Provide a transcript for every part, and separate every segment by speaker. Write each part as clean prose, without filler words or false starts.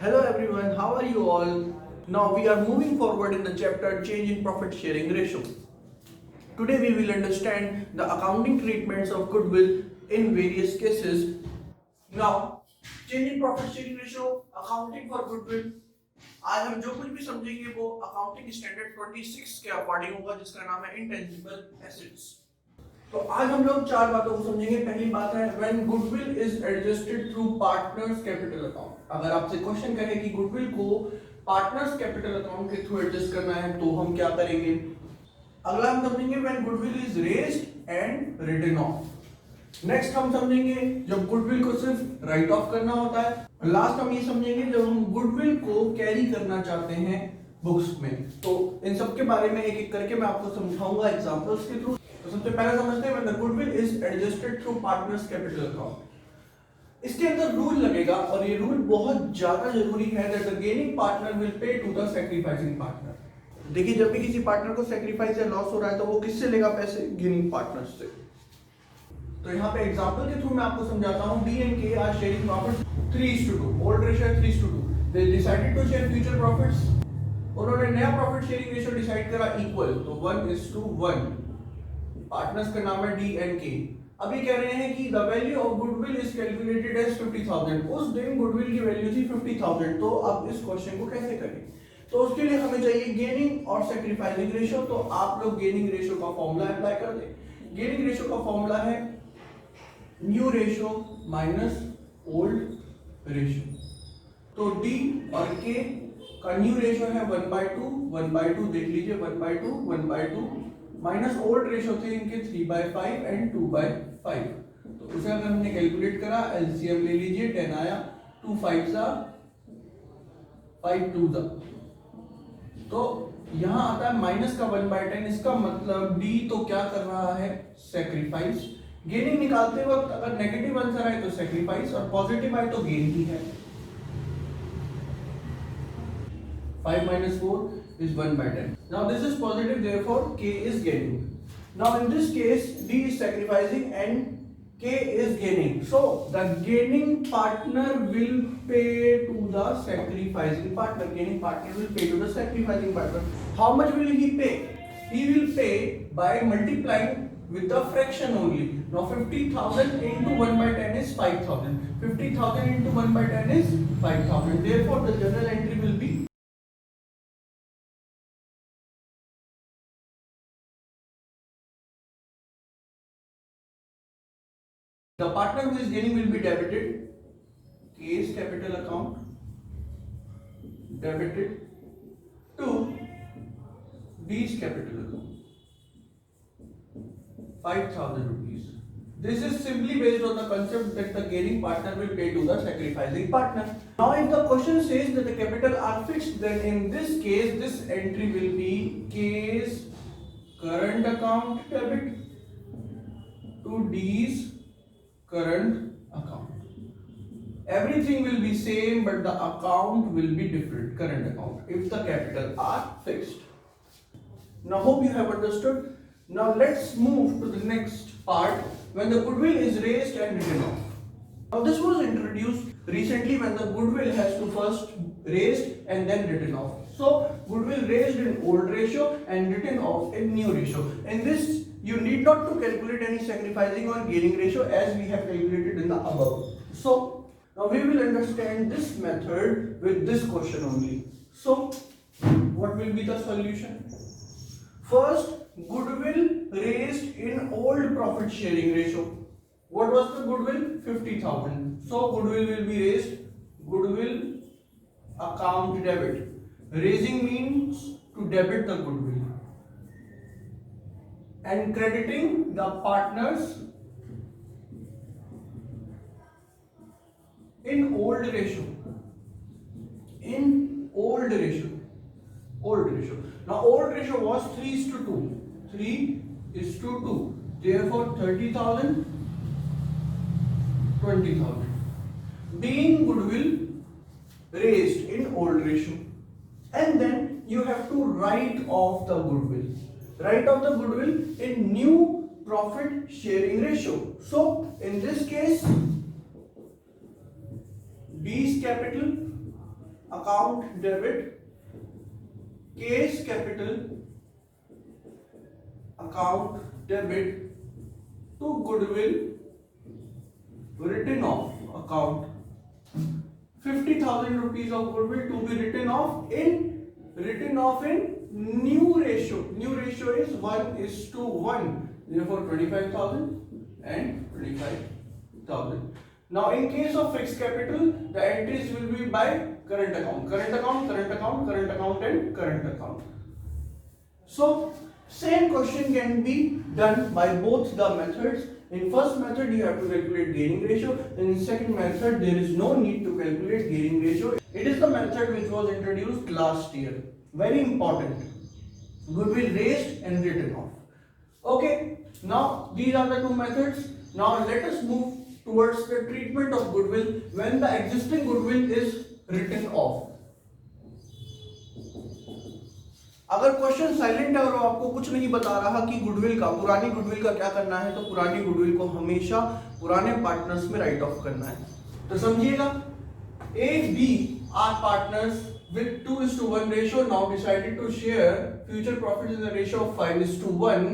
Speaker 1: Hello everyone, how are you all? Now we are moving forward in the chapter Change in Profit Sharing Ratio. Today we will understand the accounting treatments of goodwill in various cases. Now, change in profit sharing ratio, accounting for goodwill. आज हम जो कुछ भी समझेंगे वो accounting standard 26 के according होगा जिसका नाम है इंटेंजिबल एसेट्स। तो आज हम लोग चार बातों को समझेंगे। पहली बात है when goodwill is adjusted through partners capital account. अगर आपसे क्वेश्चन करे कि गुडविल को पार्टनर्स कैपिटल अकाउंट के थ्रू एडजस्ट करना है तो हम क्या करेंगे। अगला हम समझेंगे when goodwill is raised and written off. Next हम समझेंगे जब गुडविल को सिर्फ राइट ऑफ करना होता है। लास्ट हम ये समझेंगे जब हम गुडविल को कैरी करना चाहते हैं बुक्स में। तो इन सब के बारे में एक एक करके मैं आपको समझाऊंगा एग्जांपल्स के थ्रू। तो सबसे पहले समझते हैं when the goodwill is adjusted through partners capital account. इसके अंदर रूल लगेगा और ये रूल बहुत ज्यादा जरूरी है that the gaining partner will pay to the sacrificing partner. देखिए जब भी किसी पार्टनर को सैक्रिफाइस या लॉस हो रहा है तो वो किससे लेगा पैसे, गेनिंग पार्टनर से। तो यहाँ पे एग्जांपल के थ्रू मैं आपको समझाता हूँ। D and K are sharing profits 3:2, old ratio है 3:2। They decided to share future profits. उन्होंने नया प्रॉफिट शेयरिंग रेशियो डिसाइड करा इक्वल, तो 1:1। पार्टनर्स का नाम है डी एंड के। अभी कह रहे हैं कि the value of goodwill is calculated as 50,000। उस दिन गुडविल की वैल्यू थी 50,000। तो अब इस क्वेश्चन को कैसे करें, तो उसके लिए हमें चाहिए गेनिंग और सैक्रिफाइसिंग रेशियो। तो आप लोग गेनिंग रेशियो का फॉर्मूला अप्लाई कर दें। गेनिंग रेशियो का फॉर्मूला है new ratio minus old ratio. तो डी और के का न्यू रेशियो है 1/2 देख लीजिए 1/2 माइनस ओल्ड रेशियो थे इनके 3/5 एंड 2/5। तो उसे अगर हमने कैलकुलेट करा एलसीएम ले लीजिए 10 आया, 2 5 सा 5 2 सा। तो यहां आता है माइनस का 1/10। इसका मतलब डी तो क्या कर रहा है, सैक्रिफाइस। गेनिंग निकालते वक्त अगर नेगेटिव आंसर आए तो सैक्रिफाइस और पॉजिटिव आए तो गेन ही है। 5 minus 4 is 1/10. Now this is positive, therefore K is gaining. Now in this case D is sacrificing and K is gaining. So the gaining partner will pay to the sacrificing partner. Gaining partner will pay to the sacrificing partner. How much will he pay? He will pay by multiplying with the fraction only. Now 50,000 into 1/10 is 5,000. 50,000 into 1/10 is 5,000. Therefore the journal entry will be the partner who is gaining will be debited, K's capital account, debited to B's capital account, 5,000 rupees. This is simply based on the concept that the gaining partner will pay to the sacrificing partner. Now if the question says that the capital are fixed, then in this case this entry will be K's current account debit to D's current account. Everything will be same but the account will be different, current account, if the capital are fixed. Now hope you have understood. Now let's move to the next part when the goodwill is raised and written off. Now this was introduced recently when the goodwill has to first raised and then written off. So goodwill raised in old ratio and written off in new ratio. In this you need not to calculate any sacrificing or gaining ratio as we have calculated in the above. So now we will understand this method with this question only. So what will be the solution? First, goodwill raised in old profit sharing ratio. What was the goodwill? 50,000. So goodwill will be raised. Goodwill account debit. Raising means to debit the goodwill. And crediting the partners in old ratio. In old ratio. Old ratio. Now old ratio was 3:2. 3:2. Therefore 30,000, 20,000. Being goodwill raised in old ratio. And then you have to write off the goodwill. Write off the goodwill in new profit sharing ratio. So in this case B's capital account debit, case capital, account debit to goodwill, written off account. 50,000 rupees of goodwill to be written off in new ratio. New ratio is 1:1. Therefore 25,000 and 25,000. Now in case of fixed capital, the entries will be by current account, current account, current account, current account and current account. So same question can be done by both the methods. In first method you have to calculate gearing ratio, in second method there is no need to calculate gearing ratio. It is the method which was introduced last year. Very important. Goodwill raised and written off. Okay, now these are the two methods. Now let us move towards the treatment of goodwill when the existing goodwill is written off. अगर question silent है और आपको कुछ नहीं बता रहा कि goodwill का, पुरानी गुडविल का क्या करना है, तो पुरानी गुडविल को हमेशा पुराने पार्टनर्स में राइट ऑफ करना है. तो समझिएगा, A, B are partners with 2:1 ratio. Now decided to share future profits in the ratio of 5:1.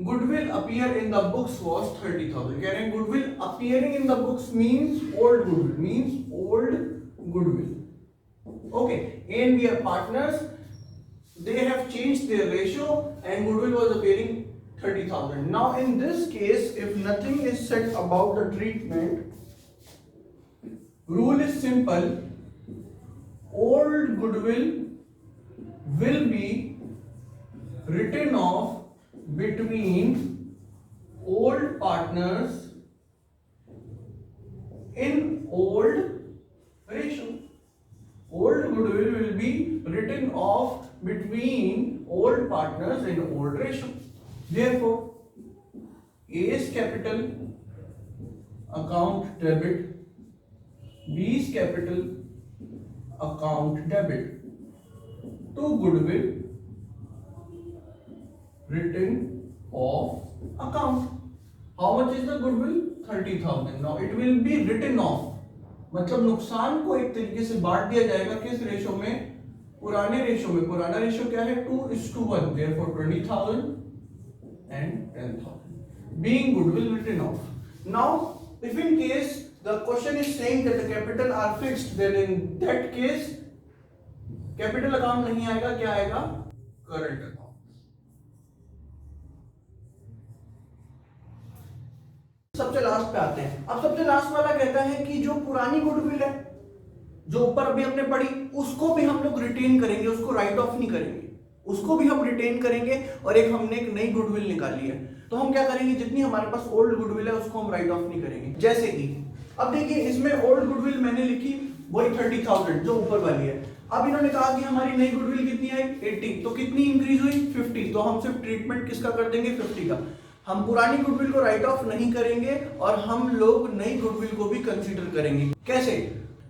Speaker 1: Goodwill appear in the books was 30,000. कह रहे हैं goodwill appearing in the books means old goodwill, means old goodwill. Okay, A and B are partners. They have changed their ratio and goodwill was appearing 30,000. Now in this case, if nothing is said about the treatment, rule is simple. Old goodwill will be written off between old partners in old ratio. Old goodwill will be written off between old partners in old ratio. Therefore, A's capital account debit, B's capital account debit to goodwill written off account. How much is the goodwill? 30,000. Now it will be written off. मतलब नुकसान को एक तरीके से बांट दिया जाएगा किस रेशो में? पुराने रेशो में. पुराना रेशो क्या है? 2:1. Therefore 20,000 and 10,000. Being goodwill written off. Now, if in case the question is saying that the capital are fixed, then in that case capital account नहीं आएगा, क्या आएगा? Current account. सबसे लास्ट पे आते हैं. अब सबसे लास्ट वाला कहता है कि जो पुरानी गुडविल है, जो ऊपर अभी हमने पढ़ी, उसको भी हम लोग रिटेन करेंगे, उसको राइट ऑफ नहीं करेंगे, उसको भी हम रिटेन करेंगे. और एक हमने एक नई गुडविल निकाली है, तो हम क्या करेंगे, जितनी हमारे पास ओल्ड गुडविल है उसको हम राइट ऑफ नहीं करेंगे. जैसे कि अब देखिए, इसमें ओल्ड गुडविल मैंने लिखी वही 30,000 जो ऊपर वाली है. अब इन्होंने कहा कि हमारी नई गुडविल कितनी है? 80. तो कितनी इंक्रीज हुई? 50. तो हम सिर्फ ट्रीटमेंट किसका कर देंगे? 50 का. हम पुरानी गुडविल को राइट ऑफ नहीं करेंगे और हम लोग नई गुडविल को भी कंसीडर करेंगे. कैसे?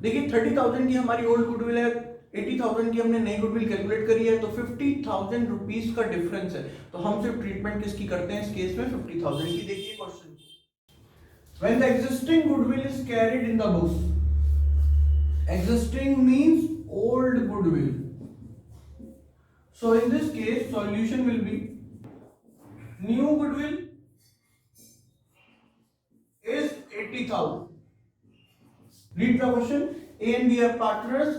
Speaker 1: देखिए, 30,000 की हमारी ओल्ड गुडविल है, 80,000 की हमने नई गुडविल कैलकुलेट करी है, तो 50,000 रुपीस का डिफरेंस है. तो हम सिर्फ ट्रीटमेंट किसकी करते हैं इस केस में? 50,000 की. देखिए question, when the existing goodwill is carried in the books, existing means old goodwill. So in this case solution will be new goodwill is 80,000. Read the question. A and B are partners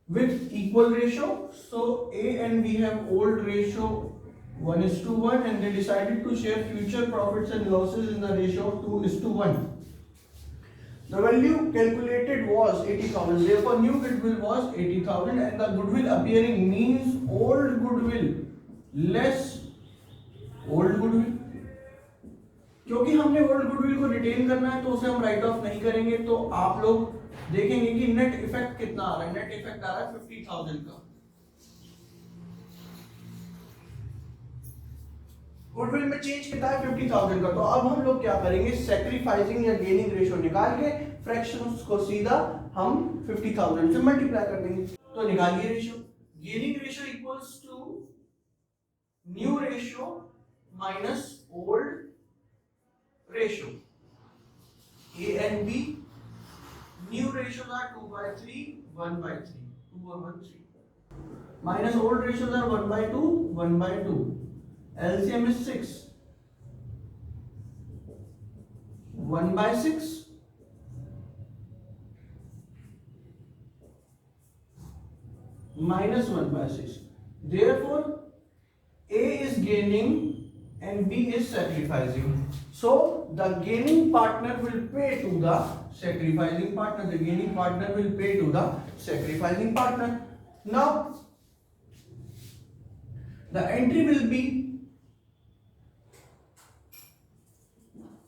Speaker 1: with equal ratio. So A and B have old ratio 1:1 and they decided to share future profits and losses in the ratio of 2:1. The value calculated was 80,000. Therefore new goodwill was 80,000 and the goodwill appearing means old goodwill less old goodwill. क्योंकि हमने old goodwill को retain करना है तो उसे हम right of नहीं करेंगे. तो आप लोग देखेंगे कि नेट इफेक्ट कितना आ रहा है. नेट इफेक्ट आ रहा है 50,000 का. गुडविल में चेंज कितना है? 50,000 का. तो अब हम लोग क्या करेंगे? सैक्रिफाइसिंग या गेनिंग रेशियो निकाल के फ्रैक्शंस को सीधा हम 50,000 से मल्टीप्लाई कर देंगे. तो निकालिए ratio. Gaining ratio equals to new ratio minus old ratio. A and B, new ratios are 2/3, 1/3. 2 और 1 3. Minus old ratios are 1 by 2, 1 by 2. LCM is 6. 1 by 6. Minus 1 by 6. Therefore, A is gaining and B is sacrificing. So, the gaining partner will pay to the sacrificing partner. The gaining partner will pay to the sacrificing partner. Now, the entry will be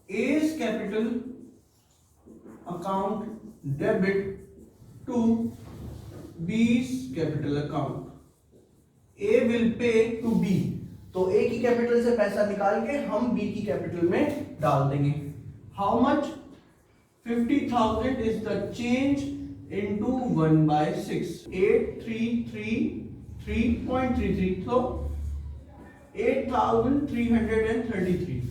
Speaker 1: A's capital account debit to B's capital account. A will pay to B. तो A की capital से पैसा निकाल के हम B की capital में डाल देंगे. How much? 50,000 is the change into 1 by 6. 8333.33. So 8,333.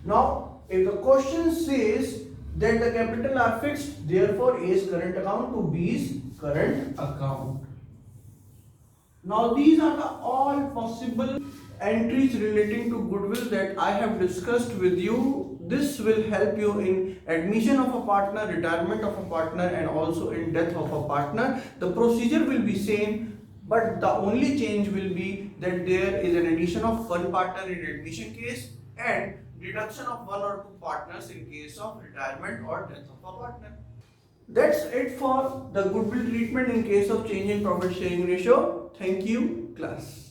Speaker 1: Now, if the question says that the capital are fixed, therefore A's current account to B's current account. Now, these are the all possible entries relating to goodwill that I have discussed with you. This will help you in admission of a partner, retirement of a partner, and also in death of a partner. The procedure will be same, but the only change will be that there is an addition of one partner in admission case and deduction of one or two partners in case of retirement or death of a partner. That's it for the goodwill treatment in case of change in profit sharing ratio. Thank you, class.